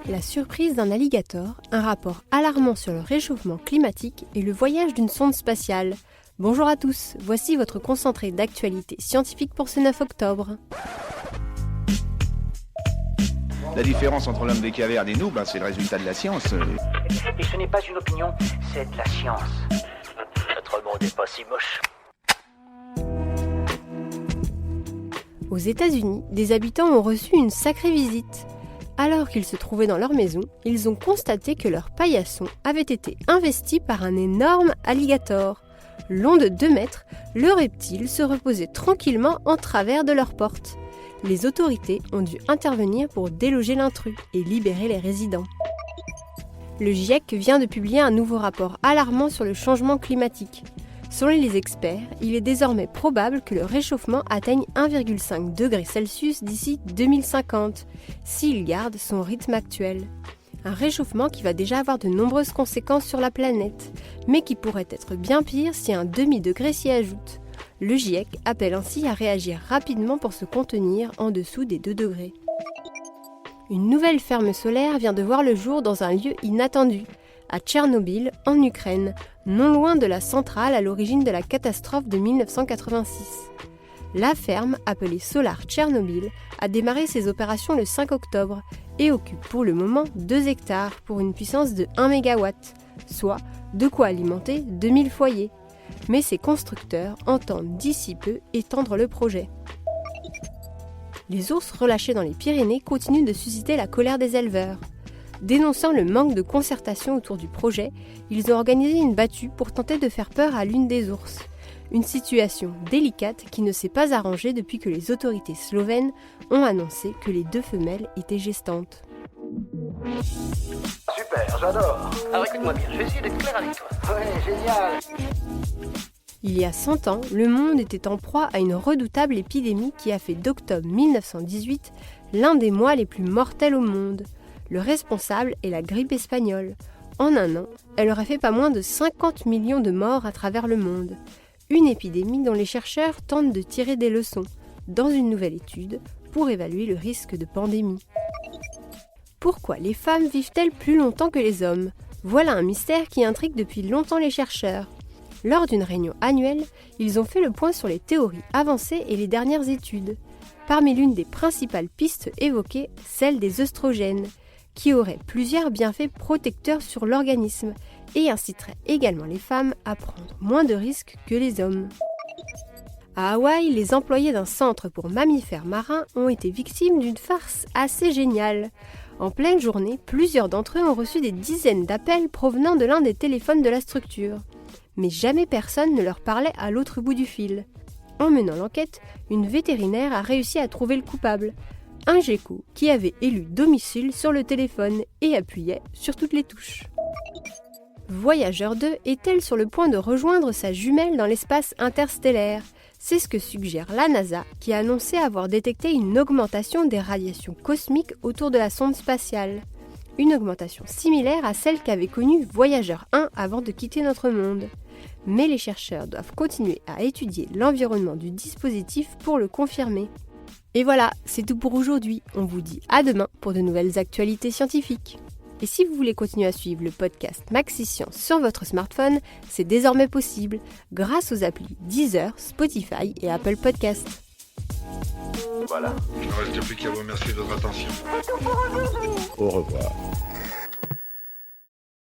La surprise d'un alligator, un rapport alarmant sur le réchauffement climatique et le voyage d'une sonde spatiale. Bonjour à tous, voici votre concentré d'actualité scientifique pour ce 9 octobre. La différence entre l'homme des cavernes et nous, c'est le résultat de la science. Et ce n'est pas une opinion, c'est de la science. Notre monde n'est pas si moche. Aux États-Unis, des habitants ont reçu une sacrée visite. Alors qu'ils se trouvaient dans leur maison, ils ont constaté que leur paillasson avait été investi par un énorme alligator. Long de 2 mètres, le reptile se reposait tranquillement en travers de leur porte. Les autorités ont dû intervenir pour déloger l'intrus et libérer les résidents. Le GIEC vient de publier un nouveau rapport alarmant sur le changement climatique. Selon les experts, il est désormais probable que le réchauffement atteigne 1,5 degré Celsius d'ici 2050, s'il garde son rythme actuel. Un réchauffement qui va déjà avoir de nombreuses conséquences sur la planète, mais qui pourrait être bien pire si un demi-degré s'y ajoute. Le GIEC appelle ainsi à réagir rapidement pour se contenir en dessous des 2 degrés. Une nouvelle ferme solaire vient de voir le jour dans un lieu inattendu, à Tchernobyl, en Ukraine, non loin de la centrale à l'origine de la catastrophe de 1986. La ferme, appelée Solar Tchernobyl, a démarré ses opérations le 5 octobre et occupe pour le moment 2 hectares pour une puissance de 1 MW, soit de quoi alimenter 2000 foyers. Mais ses constructeurs entendent d'ici peu étendre le projet. Les ours relâchés dans les Pyrénées continuent de susciter la colère des éleveurs. Dénonçant le manque de concertation autour du projet, ils ont organisé une battue pour tenter de faire peur à l'une des ours. Une situation délicate qui ne s'est pas arrangée depuis que les autorités slovènes ont annoncé que les 2 femelles étaient gestantes. Super, j'adore. Alors écoute-moi bien, je vais essayer d'être clair avec toi. Ouais, génial. Il y a 100 ans, le monde était en proie à une redoutable épidémie qui a fait d'octobre 1918 l'un des mois les plus mortels au monde. Le responsable est la grippe espagnole. En un an, elle aurait fait pas moins de 50 millions de morts à travers le monde. Une épidémie dont les chercheurs tentent de tirer des leçons, dans une nouvelle étude, pour évaluer le risque de pandémie. Pourquoi les femmes vivent-elles plus longtemps que les hommes ? Voilà un mystère qui intrigue depuis longtemps les chercheurs. Lors d'une réunion annuelle, ils ont fait le point sur les théories avancées et les dernières études. Parmi l'une des principales pistes évoquées, celle des œstrogènes, qui auraient plusieurs bienfaits protecteurs sur l'organisme et inciteraient également les femmes à prendre moins de risques que les hommes. À Hawaï, les employés d'un centre pour mammifères marins ont été victimes d'une farce assez géniale. En pleine journée, plusieurs d'entre eux ont reçu des dizaines d'appels provenant de l'un des téléphones de la structure. Mais jamais personne ne leur parlait à l'autre bout du fil. En menant l'enquête, une vétérinaire a réussi à trouver le coupable. Un gecko qui avait élu domicile sur le téléphone et appuyait sur toutes les touches. Voyager 2 est-elle sur le point de rejoindre sa jumelle dans l'espace interstellaire ? C'est ce que suggère la NASA qui a annoncé avoir détecté une augmentation des radiations cosmiques autour de la sonde spatiale. Une augmentation similaire à celle qu'avait connue Voyager 1 avant de quitter notre monde. Mais les chercheurs doivent continuer à étudier l'environnement du dispositif pour le confirmer. Et voilà, c'est tout pour aujourd'hui. On vous dit à demain pour de nouvelles actualités scientifiques. Et si vous voulez continuer à suivre le podcast Maxi Science sur votre smartphone, c'est désormais possible grâce aux applis Deezer, Spotify et Apple Podcasts. Voilà. Il ne reste plus qu'à vous remercier de votre attention. C'est tout pour aujourd'hui. Au revoir.